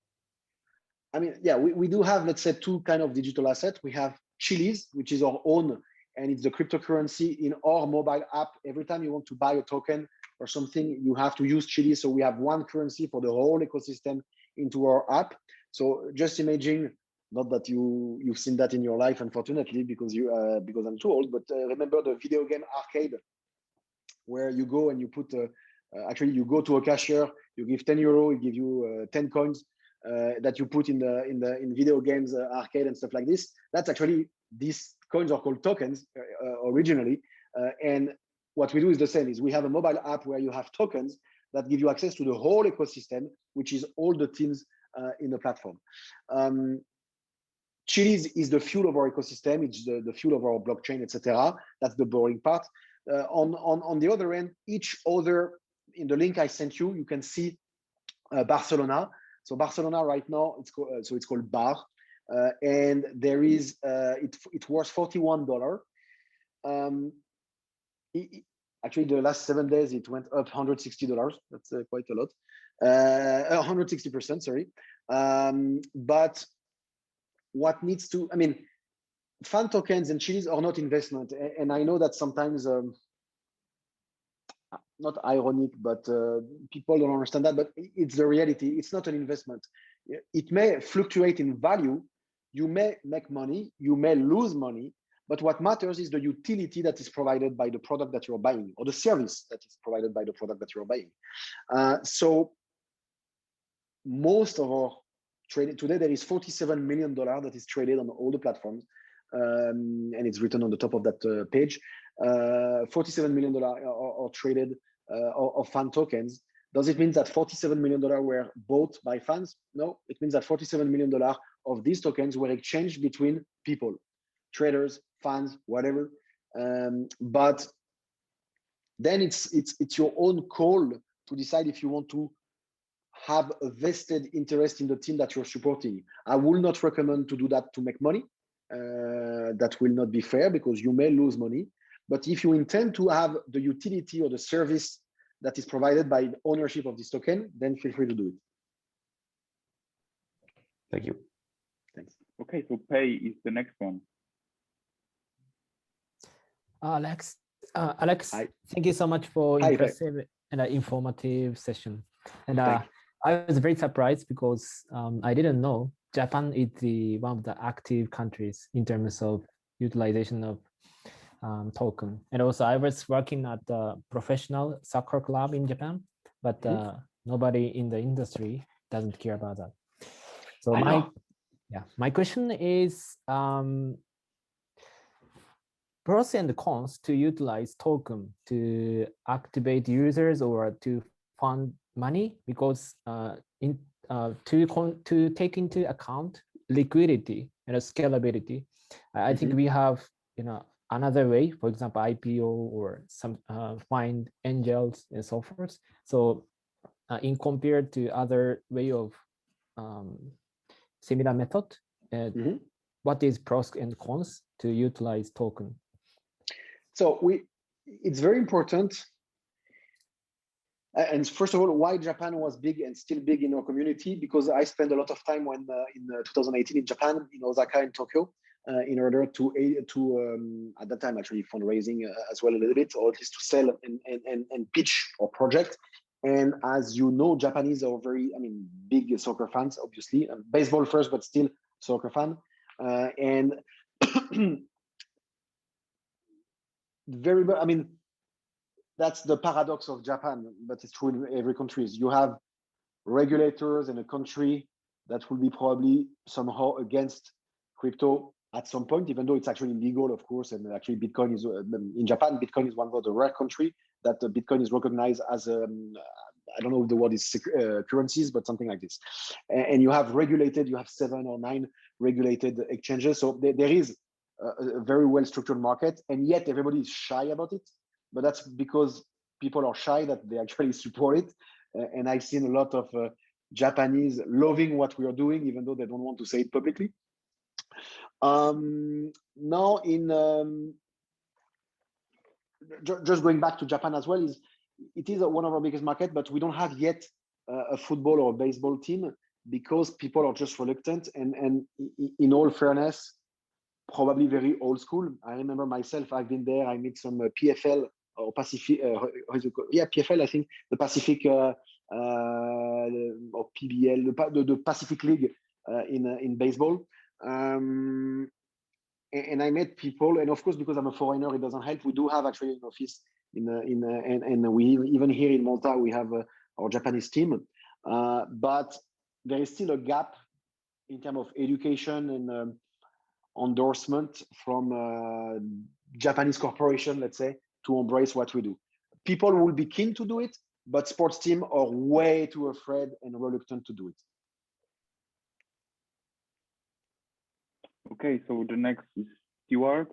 I mean, yeah, we do have, let's say, two kind of digital assets. We have Chiliz, which is our own, and it's the cryptocurrency in our mobile app. Every time you want to buy a token or something, you have to use Chiliz. So we have one currency for the whole ecosystem into our app. So just imagine, not that you've seen that in your life, unfortunately, because I'm too old, but remember the video game arcade, where you go and you put, actually you go to a cashier, you give 10 euro, he give you 10 coins that you put in video games arcade and stuff like this. That's actually, these coins are called tokens originally, and what we do is the same. Is we have a mobile app where you have tokens that give you access to the whole ecosystem, which is all the teams in the platform. Chiliz is the fuel of our ecosystem. It's the fuel of our blockchain, etc. That's the boring part. On the other end, each other, in the link I sent you, you can see Barcelona. So Barcelona right now, it's called BAR, and there is it worth $41. Actually, the last 7 days it went up $160. That's quite a lot, 160%. Sorry, but what needs to, I mean, fan tokens and Chiliz are not investment, and I know that sometimes. Not ironic, but people don't understand that, but it's the reality. It's not an investment. It may fluctuate in value. You may make money, you may lose money, but what matters is the utility that is provided by the product that you're buying, or the service that is provided by the product that you're buying. So most of our trading today, there is $47 million that is traded on all the platforms, and it's written on the top of that page. $47 million are traded of fan tokens. Does it mean that $47 million were bought by fans? No, it means that $47 million of these tokens were exchanged between people, traders, fans, whatever. But then it's your own call to decide if you want to have a vested interest in the team that you're supporting. I will not recommend to do that to make money. That will not be fair, because you may lose money. But if you intend to have the utility or the service that is provided by the ownership of this token, then feel free to do it. Thank you. Thanks. Okay, so Pay is the next one. Alex, Hi. thank you so much for impressive and informative session. And I was very surprised because I didn't know Japan is one of the active countries in terms of utilization of token. And also I was working at the professional soccer club in Japan, but nobody in the industry doesn't care about that. So my question is pros and cons to utilize token to activate users or to fund money, because to take into account liquidity and scalability, I think we have another way, for example, IPO or some find angels and so forth. So in compared to other way of similar method, what is pros and cons to utilize token? So it's very important. And first of all, why Japan was big and still big in our community, because I spent a lot of time when in 2018 in Japan, in Osaka and Tokyo, in order to at that time actually fundraising as well a little bit, or at least to sell and pitch our project. And as you know, Japanese are very, big soccer fans, obviously, baseball first, but still soccer fan. And that's the paradox of Japan, but it's true in every country. You have regulators in a country that will be probably somehow against crypto at some point, even though it's actually legal, of course. And actually, Bitcoin is in Japan. Bitcoin is one of the rare countries that Bitcoin is recognized as I don't know if the word is currencies, but something like this. And you have 7 or 9 regulated exchanges. So there is a very well structured market, and yet everybody is shy about it. But that's because people are shy that they actually support it. And I've seen a lot of Japanese loving what we are doing, even though they don't want to say it publicly. Now, just going back to Japan as well, it is one of our biggest markets, but we don't have yet a football or a baseball team because people are just reluctant. And in all fairness, probably very old school. I remember myself, I've been there, I meet some PFL or Pacific, PFL, I think, the Pacific or PBL, the Pacific League in baseball. And I met people, and of course, because I'm a foreigner, it doesn't help. We do have actually an office and we even here in Malta, we have our Japanese team. But there is still a gap in terms of education and endorsement from Japanese corporation, let's say, to embrace what we do. People will be keen to do it, but sports teams are way too afraid and reluctant to do it. Okay, so the next is Stewart.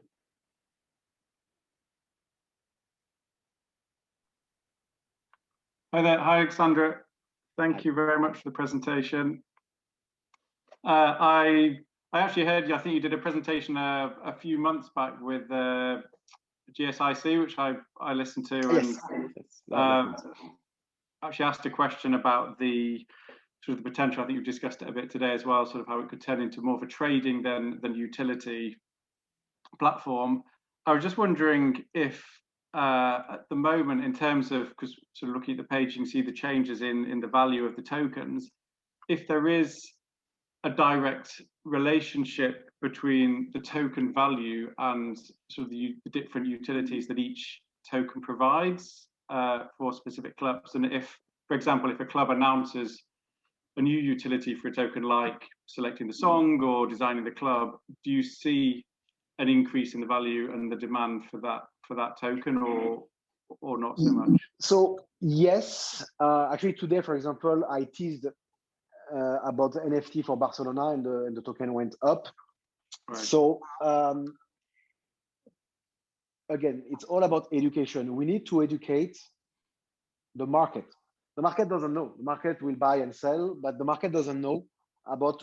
Hi there. Hi, Alexandre. Thank you very much for the presentation. I actually heard you, I think you did a presentation a few months back with GSIC, which I listened to, and actually asked a question about the sort of the potential. I think you've discussed it a bit today as well, sort of how it could turn into more of a trading than utility platform. I was just wondering if at the moment, in terms of, because sort of looking at the page, you can see the changes in the value of the tokens, if there is a direct relationship between the token value and sort of the different utilities that each token provides for specific clubs. And if, for example, if a club announces a new utility for a token, like selecting the song or designing the club, do you see an increase in the value and the demand for that token, or not so much? So yes, actually today, for example, I teased about the NFT for Barcelona, and the token went up. Right. So again, it's all about education. We need to educate the market. The market doesn't know. The market will buy and sell, but the market doesn't know about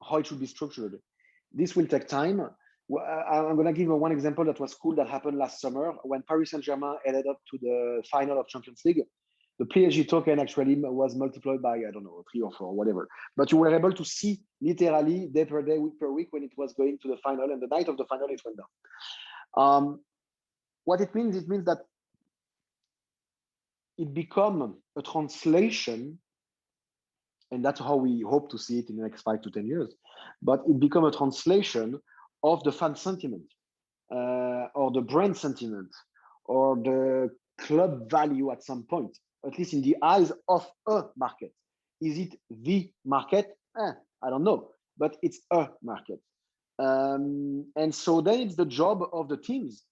how it should be structured. This will take time. I'm going to give one example that was cool that happened last summer when Paris Saint-Germain headed up to the final of Champions League. The PSG token actually was multiplied by, I don't know, 3 or 4, whatever. But you were able to see literally day per day, week per week, when it was going to the final, and the night of the final, it went down. What it means that it becomes a translation, and that's how we hope to see it in the next 5 to 10 years, but it becomes a translation of the fan sentiment, or the brand sentiment, or the club value at some point, at least in the eyes of a market. Is it the market? I don't know, but it's a market. And so then it's the job of the teams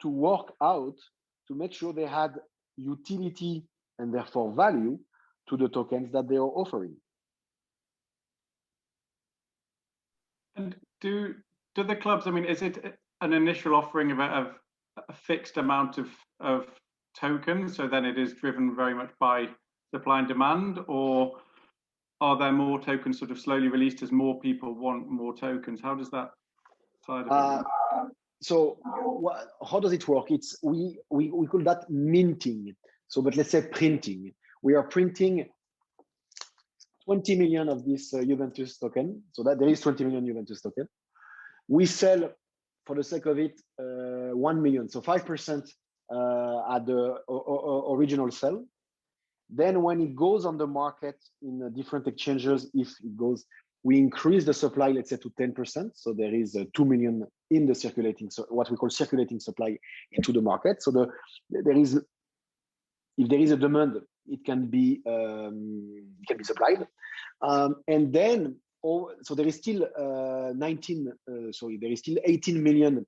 to work out to make sure they had utility and therefore value to the tokens that they are offering. And do the clubs, I mean, is it an initial offering of a fixed amount of tokens, so then it is driven very much by supply and demand, or are there more tokens sort of slowly released as more people want more tokens? How does that side of it? So how does it work? It's we call that minting. So, but let's say printing. We are printing 20 million of this Juventus token. So that there is 20 million Juventus token. We sell, for the sake of it, 1 million. So 5% at the original sell. Then when it goes on the market in different exchanges, if it goes, we increase the supply, let's say, to 10%. So there is 2 million in the circulating, so what we call circulating supply into the market. So there is, if there is a demand, it can be supplied. And then, so there is still there is still 18 million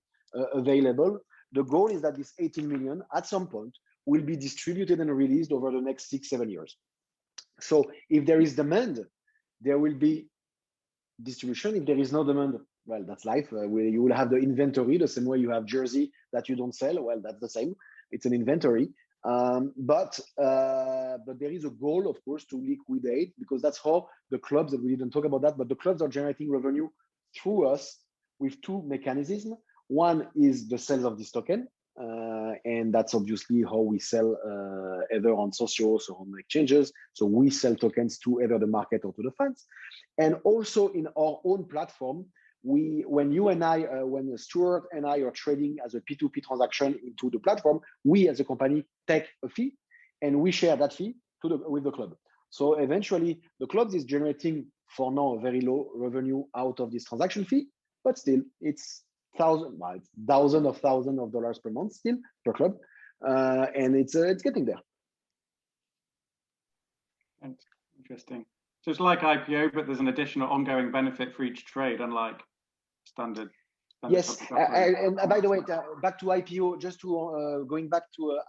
available. The goal is that this 18 million at some point will be distributed and released over the next 6-7 years. So if there is demand, there will be distribution. If there is no demand, well, that's life. You will have the inventory the same way you have jersey that you don't sell. Well, that's the same. It's an inventory. But there is a goal, of course, to liquidate, because that's how the clubs, that we didn't talk about that, but the clubs are generating revenue through us with two mechanisms. One is the sales of this token, and that's obviously how we sell either on Socios or on exchanges. So we sell tokens to either the market or to the fans. And also in our own platform, when you and I, when Stuart and I are trading as a P2P transaction into the platform, we as a company take a fee and we share that fee with the club. So eventually the club is generating for now a very low revenue out of this transaction fee, but still it's thousands of dollars per month still per club, and it's getting there. Interesting. So it's like IPO, but there's an additional ongoing benefit for each trade, unlike standard. Yes, and by the way, back to IPO, just to going back to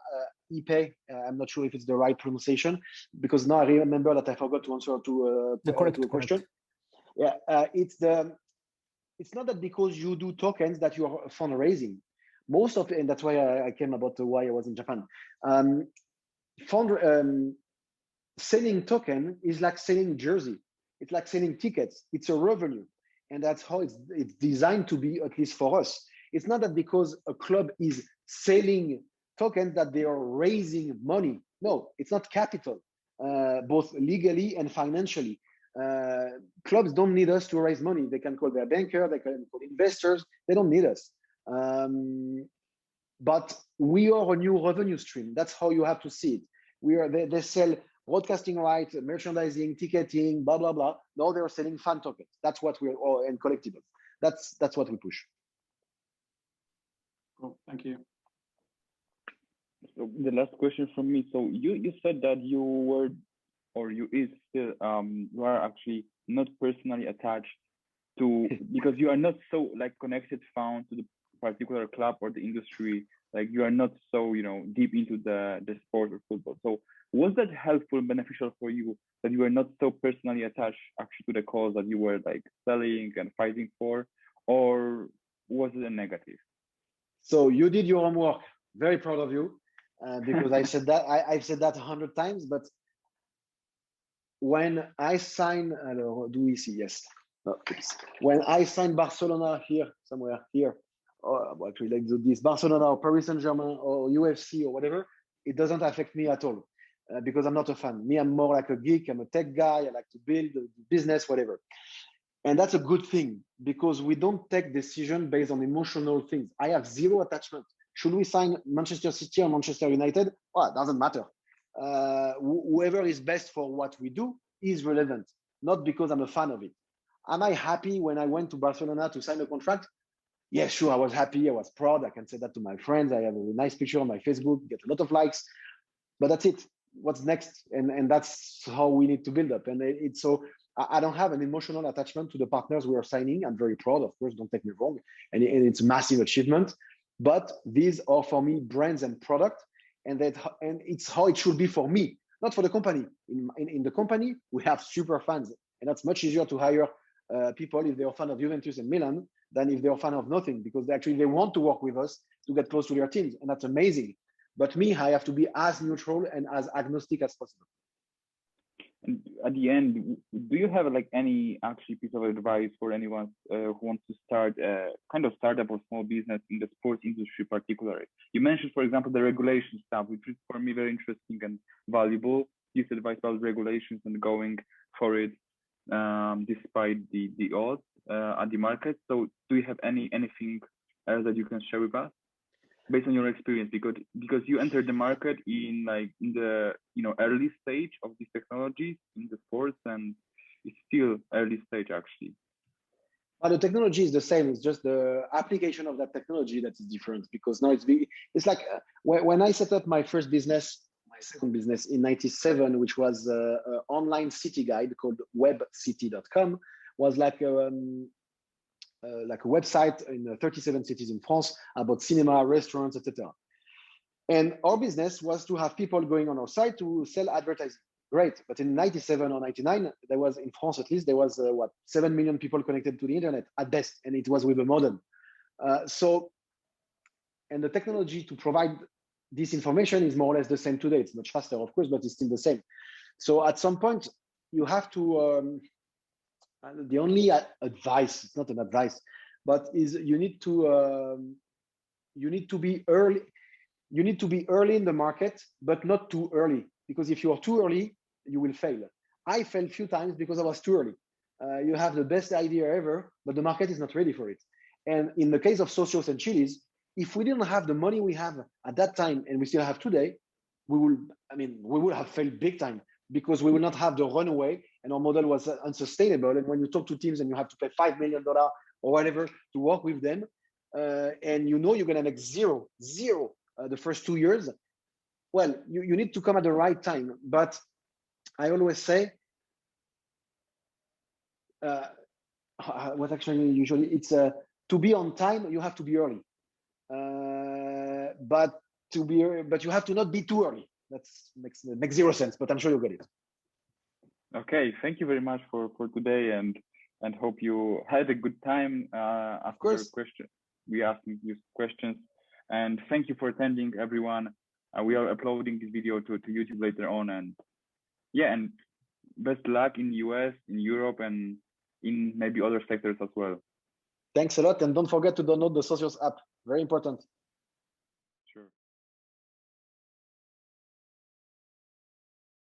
ePay, I'm not sure if it's the right pronunciation, because now I remember that I forgot to answer to a question. Yeah, it's not that because you do tokens that you are fundraising. Most of it, and that's why I came about why I was in Japan. Selling token is like selling jersey. It's like selling tickets. It's a revenue. And that's how it's designed to be, at least for us. It's not that because a club is selling tokens that they are raising money. No, it's not capital, both legally and financially. Clubs don't need us to raise money. They can call their banker, they can call investors. They don't need us. But we are a new revenue stream. That's how you have to see it. They sell broadcasting rights, merchandising, ticketing, blah, blah, blah. Now they're selling fan tokens. That's what we're, and collectibles. That's what we push. Cool, thank you. So the last question from me. So you said that you were, or you is still, you are actually not personally attached to, because you are not so like connected, found to the particular club or the industry. Like you are not so, deep into the sport or football. So was that helpful, beneficial for you that you were not so personally attached actually to the cause that you were like selling and fighting for, or was it a negative? So you did your homework. Very proud of you, because I said that I've said that 100 times. But when I signed, do we see? Yes. No, when I signed Barcelona somewhere here, or actually like this Barcelona or Paris Saint-Germain or UFC or whatever, it doesn't affect me at all. Because I'm not a fan. Me, I'm more like a geek. I'm a tech guy. I like to build a business, whatever. And that's a good thing, because we don't take decisions based on emotional things. I have zero attachment. Should we sign Manchester City or Manchester United? Well, it doesn't matter. Whoever is best for what we do is relevant, not because I'm a fan of it. Am I happy when I went to Barcelona to sign a contract? Yeah, sure, I was happy. I was proud. I can say that to my friends. I have a nice picture on my Facebook, get a lot of likes, but that's it. What's next? And that's how we need to build up. And it's so I don't have an emotional attachment to the partners we are signing. I'm very proud, of course, don't take me wrong. And it's a massive achievement, but these are for me brands and product, and it's how it should be for me, not for the company. In the company, we have super fans, and that's much easier to hire people if they're a fan of Juventus and Milan than if they're a fan of nothing, because they want to work with us to get close to their teams, and that's amazing. But me, I have to be as neutral and as agnostic as possible. And at the end, do you have like any actually piece of advice for anyone who wants to start a kind of startup or small business in the sports industry particularly? You mentioned, for example, the regulation stuff, which is for me very interesting and valuable. This advice about regulations and going for it despite the odds at the market. So do you have anything else that you can share with us based on your experience, because you entered the market in the early stage of these technologies in the sports, and it's still early stage actually. But the technology is the same. It's just the application of that technology that is different, because now it's like when I set up my first business, my second business in '97, which was an online city guide called webcity.com, was like a website in 37 cities in France about cinema, restaurants, etc. And our business was to have people going on our site to sell advertising. Great, but in '97 or '99, there was, in France at least, there was 7 million people connected to the internet at best, and it was with a modem. And the technology to provide this information is more or less the same today. It's much faster, of course, but it's still the same. So at some point, you have to. The only advice, it's not an advice, but is you need to be early. You need to be early in the market, but not too early, because if you are too early, you will fail. I failed a few times because I was too early. You have the best idea ever, but the market is not ready for it. And in the case of Socios and Chiliz, if we didn't have the money we have at that time, and we still have today, we would have failed big time, because we will not have the runway, and our model was unsustainable. And when you talk to teams and you have to pay $5 million or whatever to work with them, and you're going to make zero the first 2 years, well, you need to come at the right time. But I always say, what actually usually it's to be on time, you have to be early. But you have to not be too early. That makes zero sense, but I'm sure you get it. Okay, thank you very much for today, and hope you had a good time after your question. We asked you questions, and thank you for attending, everyone. We are uploading this video to YouTube later on, and yeah, and best luck in the US, in Europe, and in maybe other sectors as well. Thanks a lot, and don't forget to download the Socios app. Very important.